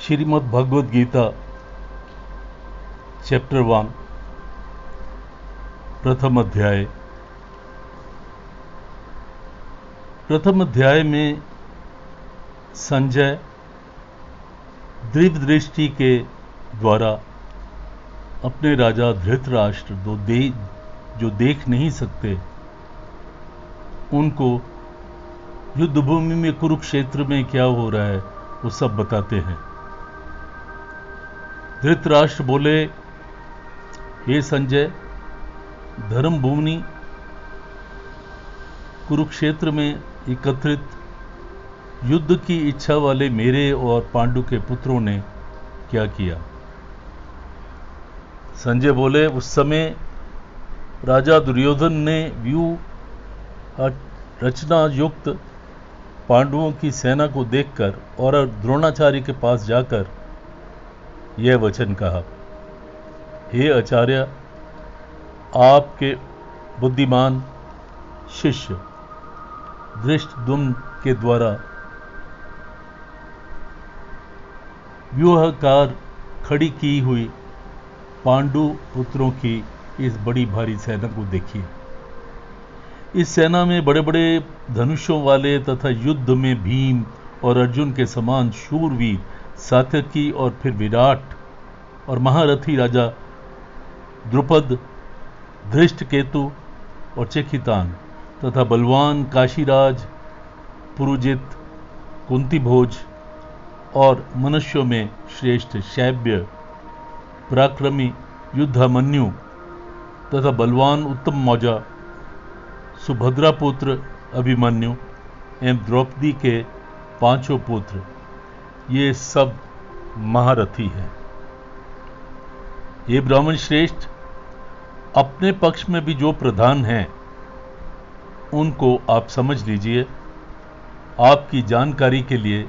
Shrimad Bhagavad Gita chapter 1 प्रथम अध्याय में संजय दिव्य दृष्टि के द्वारा अपने राजा धृतराष्ट्र जो देख नहीं सकते उनको युद्धभूमि में कुरुक्षेत्र में क्या हो रहा है वो सब बताते हैं। धृतराष्ट्र बोले, हे संजय, धर्मभूमि कुरुक्षेत्र में एकत्रित युद्ध की इच्छा वाले मेरे और पांडु के पुत्रों ने क्या किया। संजय बोले, उस समय राजा दुर्योधन ने व्यूह रचना युक्त पांडवों की सेना को देखकर और द्रोणाचार्य के पास जाकर यह वचन कहा, हे आचार्य, आपके बुद्धिमान शिष्य धृष्टद्युम्न के द्वारा व्यूहकार खड़ी की हुई पांडु पुत्रों की इस बड़ी भारी सेना को देखिए। इस सेना में बड़े बड़े धनुषों वाले तथा युद्ध में भीम और अर्जुन के समान शूरवीर सात्यकी और फिर विराट और महारथी राजा द्रुपद, धृष्टकेतु और चेकितान तथा बलवान काशीराज, पुरुजित, कुंतीभोज और मनुष्यों में श्रेष्ठ शैब्य, पराक्रमी युद्धामन्यु तथा बलवान उत्तम मौजा, सुभद्रा पुत्र अभिमन्यु एवं द्रौपदी के पांचों पुत्र, ये सब महारथी हैं। ये ब्राह्मण श्रेष्ठ अपने पक्ष में भी जो प्रधान हैं उनको आप समझ लीजिए। आपकी जानकारी के लिए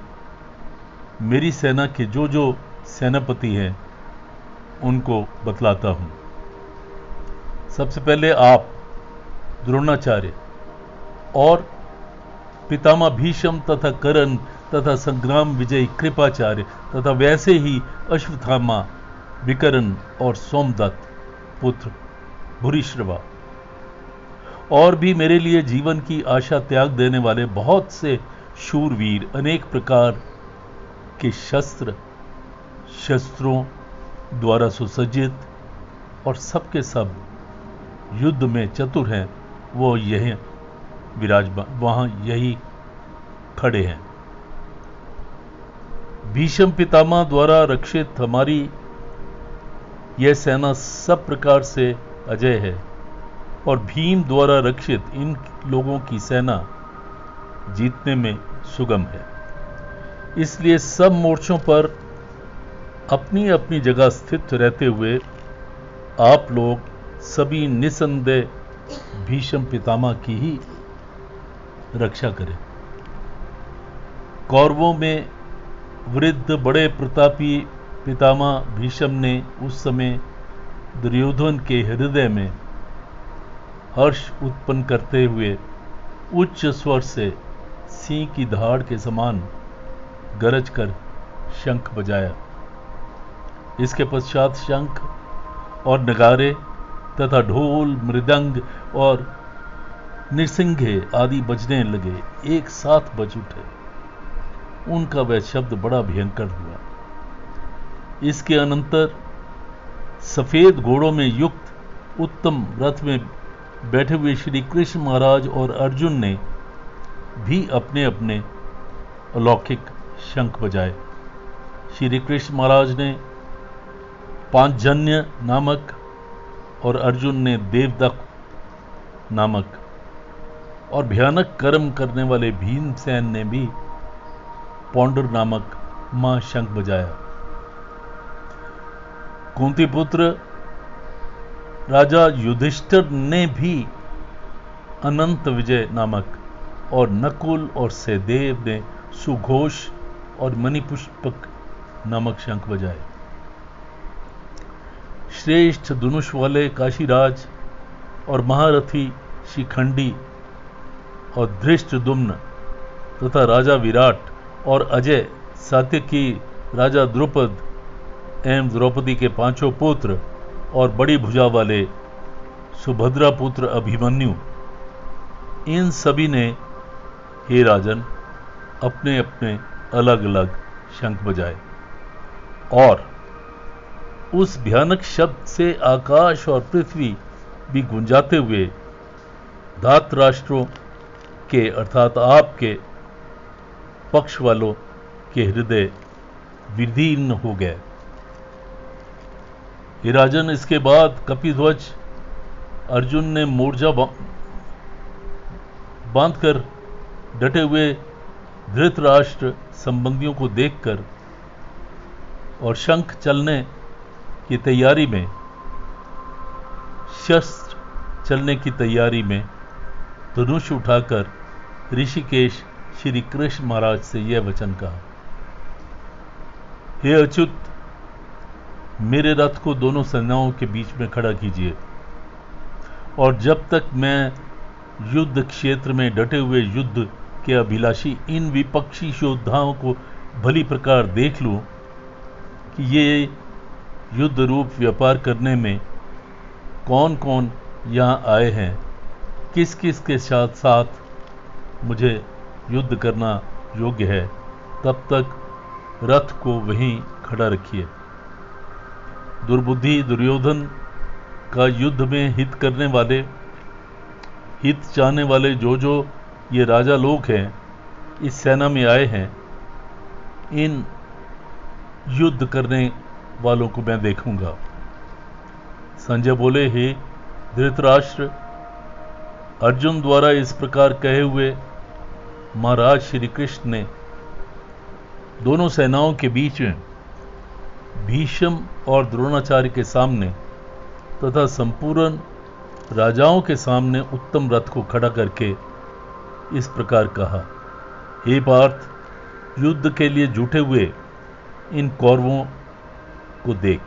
मेरी सेना के जो जो सेनापति हैं उनको बतलाता हूं। सबसे पहले आप द्रोणाचार्य और पितामह भीष्म तथा कर्ण तथा संग्राम विजयी कृपाचार्य तथा वैसे ही अश्वत्थामा, विकर्ण और सोमदत्त पुत्र भूरिश्रवा और भी मेरे लिए जीवन की आशा त्याग देने वाले बहुत से शूरवीर, अनेक प्रकार के शस्त्रों द्वारा सुसज्जित और सबके सब युद्ध में चतुर हैं, वो यही विराजमान वहां यही खड़े हैं। भीष्म पितामह द्वारा रक्षित हमारी यह सेना सब प्रकार से अजय है और भीम द्वारा रक्षित इन लोगों की सेना जीतने में सुगम है। इसलिए सब मोर्चों पर अपनी अपनी जगह स्थित रहते हुए आप लोग सभी निसंदेह भीष्म पितामह की ही रक्षा करें। कौरवों में वृद्ध बड़े प्रतापी पितामह भीष्म ने उस समय दुर्योधन के हृदय में हर्ष उत्पन्न करते हुए उच्च स्वर से सिंह की दहाड़ के समान गरज कर शंख बजाया। इसके पश्चात शंख और नगारे तथा ढोल, मृदंग और नृसिंघे आदि बजने लगे, एक साथ बज उठे। उनका वह शब्द बड़ा भयंकर हुआ। इसके अनंतर सफेद घोड़ों में युक्त उत्तम रथ में बैठे हुए श्री कृष्ण महाराज और अर्जुन ने भी अपने अपने अलौकिक शंख बजाए। श्री कृष्ण महाराज ने पांचजन्य नामक और अर्जुन ने देवदत्त नामक और भयानक कर्म करने वाले भीमसेन ने भी पौंडर नामक महाशंख बजाया। कुंती पुत्र राजा युधिष्ठिर ने भी अनंत विजय नामक और नकुल और सहदेव ने सुघोष और मणिपुष्पक नामक शंख बजाए। श्रेष्ठ धनुष वाले काशीराज और महारथी शिखंडी और धृष्टद्युम्न तथा राजा विराट और अजय सात्यकी राजा द्रुपद एवं द्रौपदी के 5 पुत्र और बड़ी भुजा वाले सुभद्रा पुत्र अभिमन्यु, इन सभी ने हे राजन अपने अपने अलग अलग शंख बजाए और उस भयानक शब्द से आकाश और पृथ्वी भी गुंजाते हुए धातराष्ट्रों के अर्थात आपके पक्ष वालों के हृदय विदीर्ण हो गए। हे राजन, इसके बाद कपिध्वज अर्जुन ने मोर्चा बांधकर डटे हुए धृतराष्ट्र संबंधियों को देखकर और शंख चलने की तैयारी में, शस्त्र चलने की तैयारी में धनुष उठाकर ऋषिकेश श्री कृष्ण महाराज से यह वचन कहा, हे अच्युत, मेरे रथ को दोनों सेनाओं के बीच में खड़ा कीजिए और जब तक मैं युद्ध क्षेत्र में डटे हुए युद्ध के अभिलाषी इन विपक्षी योद्धाओं को भली प्रकार देख लूं कि ये युद्ध रूप व्यापार करने में कौन कौन यहाँ आए हैं, किस किस के साथ साथ मुझे युद्ध करना योग्य है, तब तक रथ को वहीं खड़ा रखिए। दुर्बुद्धि दुर्योधन का युद्ध में हित चाहने वाले जो ये राजा लोग हैं, इस सेना में आए हैं, इन युद्ध करने वालों को मैं देखूंगा। संजय बोले, हे धृतराष्ट्र, अर्जुन द्वारा इस प्रकार कहे हुए महाराज श्री कृष्ण ने दोनों सेनाओं के बीच में भीष्म और द्रोणाचार्य के सामने तथा संपूर्ण राजाओं के सामने उत्तम रथ को खड़ा करके इस प्रकार कहा, हे पार्थ, युद्ध के लिए जुटे हुए इन कौरवों को देख।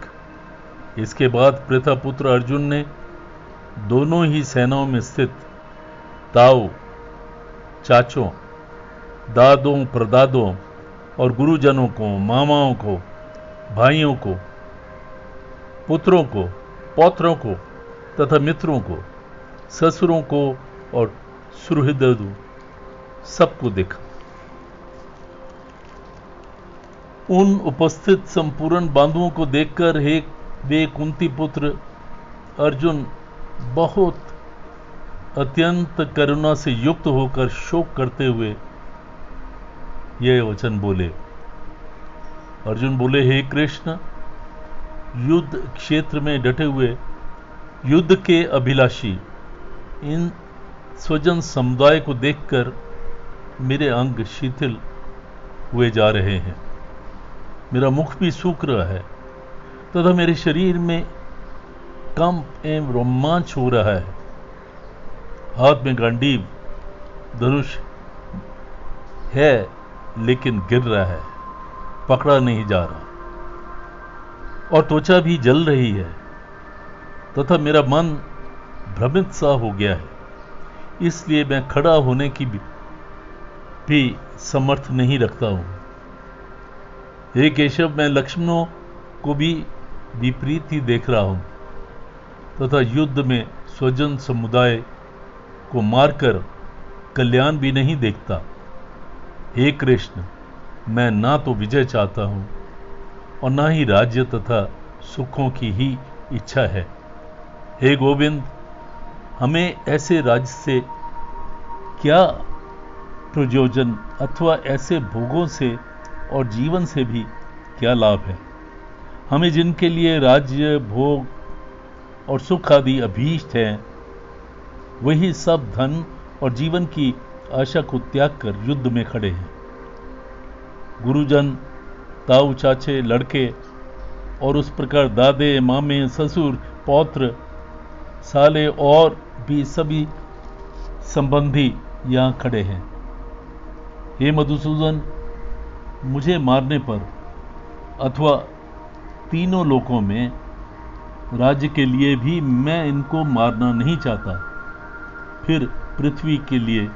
इसके बाद प्रथापुत्र अर्जुन ने दोनों ही सेनाओं में स्थित ताऊ, चाचों, दादों, परदादों और गुरुजनों को, मामाओं को, भाइयों को, पुत्रों को, पौत्रों को तथा मित्रों को, ससुरों को और सुहृदों सबको देखा। उन उपस्थित संपूर्ण बांधुओं को देखकर वे कुंती पुत्र अर्जुन बहुत अत्यंत करुणा से युक्त होकर शोक करते हुए यह वचन बोले। अर्जुन बोले, हे कृष्ण, युद्ध क्षेत्र में डटे हुए युद्ध के अभिलाषी इन स्वजन समुदाय को देखकर मेरे अंग शिथिल हुए जा रहे हैं, मेरा मुख भी सूख रहा है तथा मेरे शरीर में कंप एवं रोमांच हो रहा है। हाथ में गांडीव धनुष है लेकिन गिर रहा है, पकड़ा नहीं जा रहा और त्वचा भी जल रही है तथा मेरा मन भ्रमित सा हो गया है, इसलिए मैं खड़ा होने की भी समर्थ नहीं रखता हूं। हे केशव, मैं लक्ष्मणों को भी विपरीत ही देख रहा हूं तथा युद्ध में स्वजन समुदाय को मारकर कल्याण भी नहीं देखता। हे कृष्ण, मैं ना तो विजय चाहता हूं और ना ही राज्य तथा सुखों की ही इच्छा है। हे गोविंद, हमें ऐसे राज्य से क्या प्रयोजन अथवा ऐसे भोगों से और जीवन से भी क्या लाभ है। हमें जिनके लिए राज्य, भोग और सुख आदि अभीष्ट हैं, वही सब धन और जीवन की आशा को त्याग कर युद्ध में खड़े हैं। गुरुजन, ताऊ, चाचे, लड़के और उस प्रकार दादे, मामे, ससुर, पौत्र, साले और भी सभी संबंधी यहां खड़े हैं। हे मधुसूदन, मुझे मारने पर अथवा तीनों लोकों में राज्य के लिए भी मैं इनको मारना नहीं चाहता, फिर पृथ्वी के लिए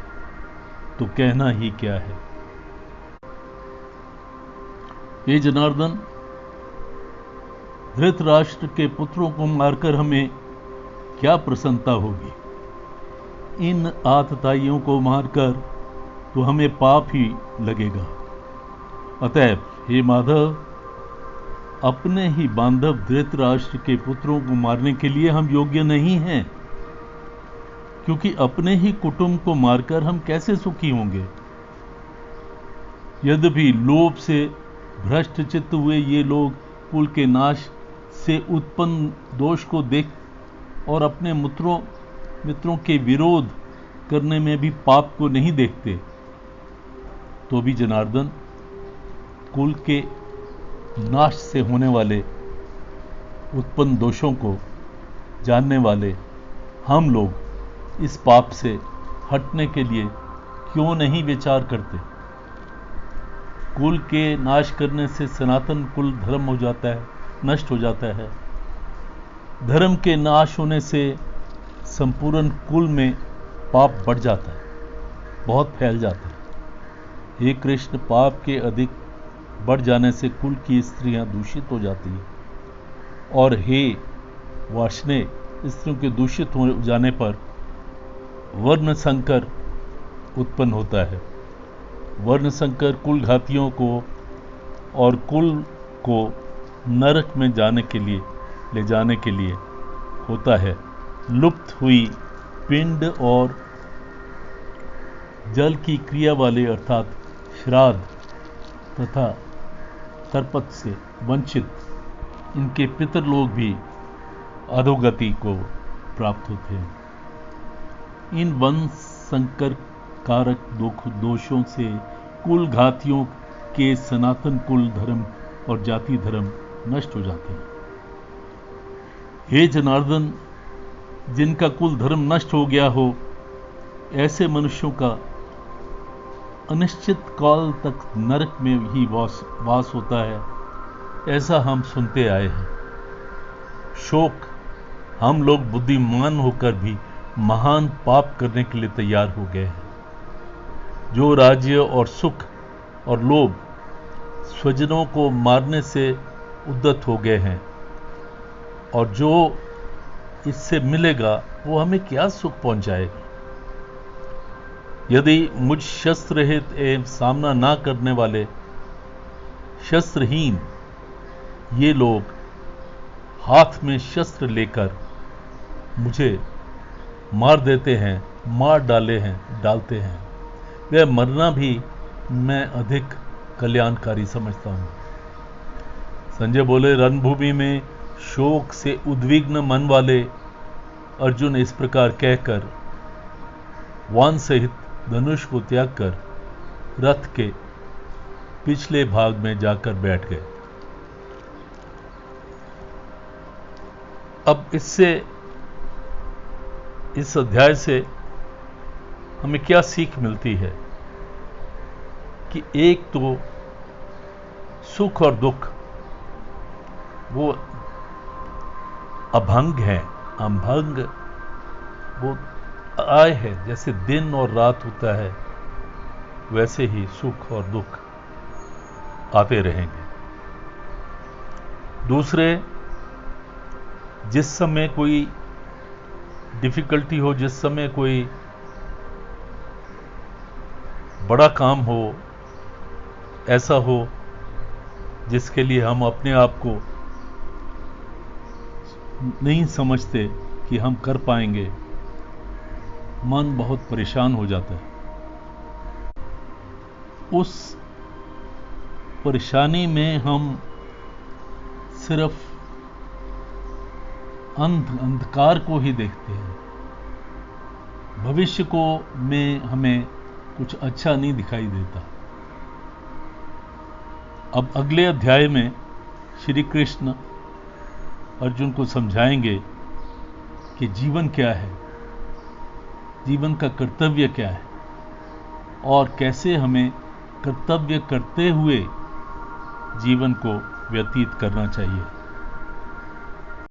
तो कहना ही क्या है। हे जनार्दन, धृतराष्ट्र के पुत्रों को मारकर हमें क्या प्रसन्नता होगी? इन आतताइयों को मारकर तो हमें पाप ही लगेगा। अतएव हे माधव, अपने ही बांधव धृतराष्ट्र के पुत्रों को मारने के लिए हम योग्य नहीं हैं, क्योंकि अपने ही कुटुंब को मारकर हम कैसे सुखी होंगे? यद्यपि लोभ से भ्रष्ट चित्त हुए ये लोग कुल के नाश से उत्पन्न दोष को देख और अपने मित्रों के विरोध करने में भी पाप को नहीं देखते, तो भी जनार्दन, कुल के नाश से होने वाले उत्पन्न दोषों को जानने वाले हम लोग इस पाप से हटने के लिए क्यों नहीं विचार करते? कुल के नाश करने से सनातन कुल धर्म हो जाता है, नष्ट हो जाता है। धर्म के नाश होने से संपूर्ण कुल में पाप बढ़ जाता है, बहुत फैल जाता है। हे कृष्ण, पाप के अधिक बढ़ जाने से कुल की स्त्रियां दूषित हो जाती हैं, और हे वार्ष्णेय, स्त्रियों के दूषित हो जाने पर वर्ण संकर उत्पन्न होता है। वर्ण संकर कुल घातियों को और कुल को नरक में ले जाने के लिए होता है। लुप्त हुई पिंड और जल की क्रिया वाले अर्थात श्राद्ध तथा तर्पण से वंचित इनके पितरलोक भी अधोगति को प्राप्त होते हैं। इन वंश संकर कारक दोषों से कुल घातियों के सनातन कुल धर्म और जाति धर्म नष्ट हो जाते हैं। हे जनार्दन, जिनका कुल धर्म नष्ट हो गया हो, ऐसे मनुष्यों का अनिश्चित काल तक नरक में ही वास होता है, ऐसा हम सुनते आए हैं। शोक, हम लोग बुद्धिमान होकर भी महान पाप करने के लिए तैयार हो गए हैं। जो राज्य और सुख और लोभ स्वजनों को मारने से उद्यत हो गए हैं, और जो इससे मिलेगा वो हमें क्या सुख पहुंचाएगा? यदि मुझ शस्त्र रहित एवं सामना ना करने वाले शस्त्रहीन ये लोग हाथ में शस्त्र लेकर मुझे मार देते हैं, डालते हैं, वह मरना भी मैं अधिक कल्याणकारी समझता हूं। संजय बोले, रणभूमि में शोक से उद्विग्न मन वाले अर्जुन इस प्रकार कहकर वान सहित धनुष को त्याग कर रथ के पिछले भाग में जाकर बैठ गए। अब इस अध्याय से हमें क्या सीख मिलती है कि एक तो सुख और दुख वो अभंग है, अभंग वो आय है। जैसे दिन और रात होता है, वैसे ही सुख और दुख आते रहेंगे। दूसरे, जिस समय कोई डिफिकल्टी हो, जिस समय कोई बड़ा काम हो, ऐसा हो जिसके लिए हम अपने आप को नहीं समझते कि हम कर पाएंगे, मन बहुत परेशान हो जाता है। उस परेशानी में हम सिर्फ अंधकार को ही देखते हैं, भविष्य को में हमें कुछ अच्छा नहीं दिखाई देता। अब अगले अध्याय में श्री कृष्ण अर्जुन को समझाएंगे कि जीवन क्या है, जीवन का कर्तव्य क्या है, और कैसे हमें कर्तव्य करते हुए जीवन को व्यतीत करना चाहिए।